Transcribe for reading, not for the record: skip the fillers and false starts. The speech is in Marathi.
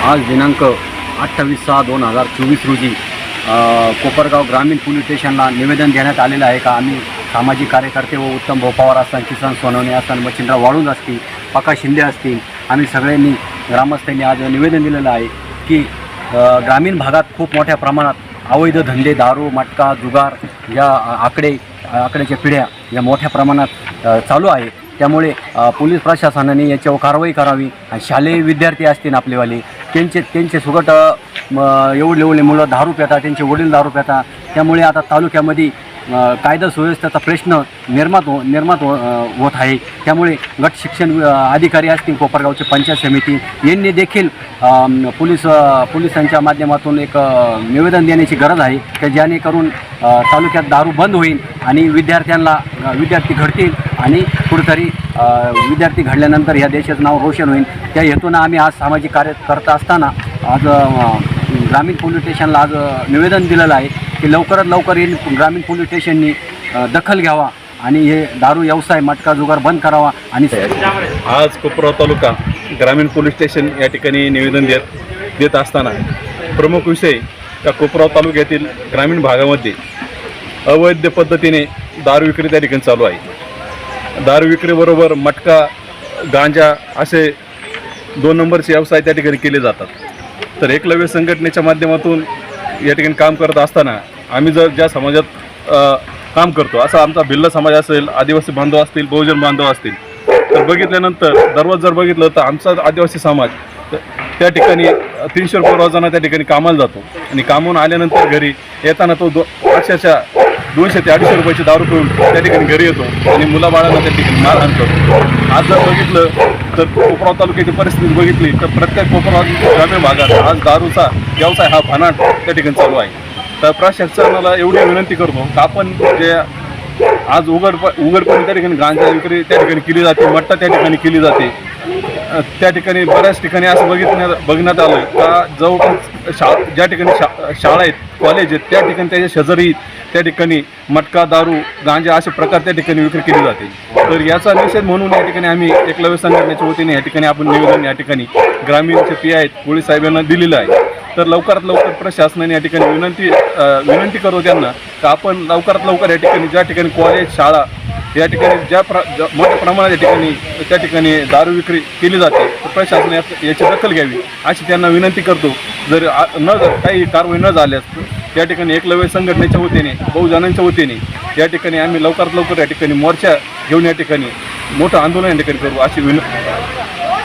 आज दिनांक 28/6/2024 रोजी कोपरगाव ग्रामीण पोलीस स्टेशनला निवेदन देण्यात आलेलं आहे का आम्ही सामाजिक कार्यकर्ते व उत्तम भाऊ पवार असतील, किसन सोनवणे असतील, मच्छिंद्रराव वाळुंज असतील, प्रकाश शिंदे असतील, आम्ही सगळ्यांनी ग्रामस्थांनी आज निवेदन दिलेलं आहे की ग्रामीण भागात खूप मोठ्या प्रमाणात अवैध धंदे, दारू, मटका, जुगार या आकड्याच्या पिढ्या या मोठ्या प्रमाणात चालू आहे। त्यामुळे पोलीस प्रशासनाने याच्यावर कारवाई करावी आणि शालेय विद्यार्थी असतील आपलेवाले त्यांचे सुगट एवढे मुलं दारू पितात, त्यांचे वडील दारू पितात। त्यामुळे आता तालुक्यामध्ये कायदा सुव्यवस्थेचा प्रश्न निर्माण होत आहे। त्यामुळे गट शिक्षण अधिकारी असतील, कोपरगावचे पंचायत समिती यांनी देखील पोलिसांच्या माध्यमातून एक निवेदन देण्याची गरज आहे की जेणेकरून तालुक्यात दारू बंद होईल आणि विद्यार्थी घडतील आणि कुठेतरी विद्यार्थी घडल्यानंतर या देशाचं नाव रोशन होईल। त्या हेतूनं आम्ही आज सामाजिक कार्य करत असताना आज ग्रामीण पोलीस स्टेशनला आज निवेदन दिलेलं आहे की लवकरात लवकर ग्रामीण पोलीस स्टेशननी दखल घ्यावा आणि हे दारू व्यवसाय, मटका, जुगार बंद करावा। आणि आज कोपरगाव तालुका ग्रामीण पोलीस स्टेशन या ठिकाणी निवेदन देत असताना प्रमुख विषय त्या कोपरगाव तालुक्यातील ग्रामीण भागामध्ये अवैध पद्धतीने दारू विक्री त्या ठिकाणी चालू आहे। दारू विक्रीबरोबर मटका, गांजा असे 2 नंबरचे व्यवसाय त्या ठिकाणी केले जातात। तर एकलव्य संघटनेच्या माध्यमातून या ठिकाणी काम करत असताना आम्ही ज्या समाजात काम करतो, असा आमचा भिल्ल समाज असेल, आदिवासी बांधव असतील, बहुजन बांधव असतील, तर बघितल्यानंतर दररोज जर बघितलं तर आमचा आदिवासी समाज त्या ठिकाणी 300 रुपये रोजाना त्या ठिकाणी कामाला जातो आणि कामावून आल्यानंतर घरी येताना तो अक्षरशः 200 ते 250 रुपयाची दारू पिऊन त्या ठिकाणी घरी येतो आणि मुलाबाळांना त्या ठिकाणी मारहाण करतो। आज जर बघितलं तर कोपरगाव तालुक्याची परिस्थिती बघितली तर प्रत्येक कोपरगाव ग्रामीण भागात आज दारूचा व्यवसाय हा भानाट त्या ठिकाणी चालू आहे। तर प्रशासनाला एवढी विनंती करतो की आपण जे आज उघडपणे त्या ठिकाणी गांजा विक्री त्या ठिकाणी केली जाते, मट्टा त्या ठिकाणी केली जाते, त्या ठिकाणी बऱ्याच ठिकाणी असं बघण्यात आलं का जवळपास ज्या ठिकाणी शाळा आहेत, कॉलेज आहेत, त्या ठिकाणी त्याच्या शेजारी त्या ठिकाणी मटका, दारू, गांजा असे प्रकार त्या ठिकाणी विक्री केली जाते। तर याचा निषेध म्हणून या ठिकाणी आम्ही एकलव्य संघटनेच्या वतीने या ठिकाणी आपण निवेदन या ठिकाणी ग्रामीणचे पी आहेत, पोलीस साहेबांना दिलेलं आहे। तर लवकरात लवकर प्रशासनाने या ठिकाणी विनंती करतो त्यांना तर आपण लवकरात लवकर या ठिकाणी ज्या ठिकाणी कॉलेज, शाळा या ठिकाणी मोठ्या प्रमाणात त्या ठिकाणी दारू विक्री केली जाते तर प्रशासन याची दखल घ्यावी अशी त्यांना विनंती करतो। जर काही कारवाई न झाल्यास या ठिकाणी एकलव्य संघटनेच्या वतीने, बहुजनांच्या वतीने या ठिकाणी आम्ही लवकरात लवकर या ठिकाणी मोर्चा घेऊन या ठिकाणी मोठं आंदोलन या ठिकाणी करू अशी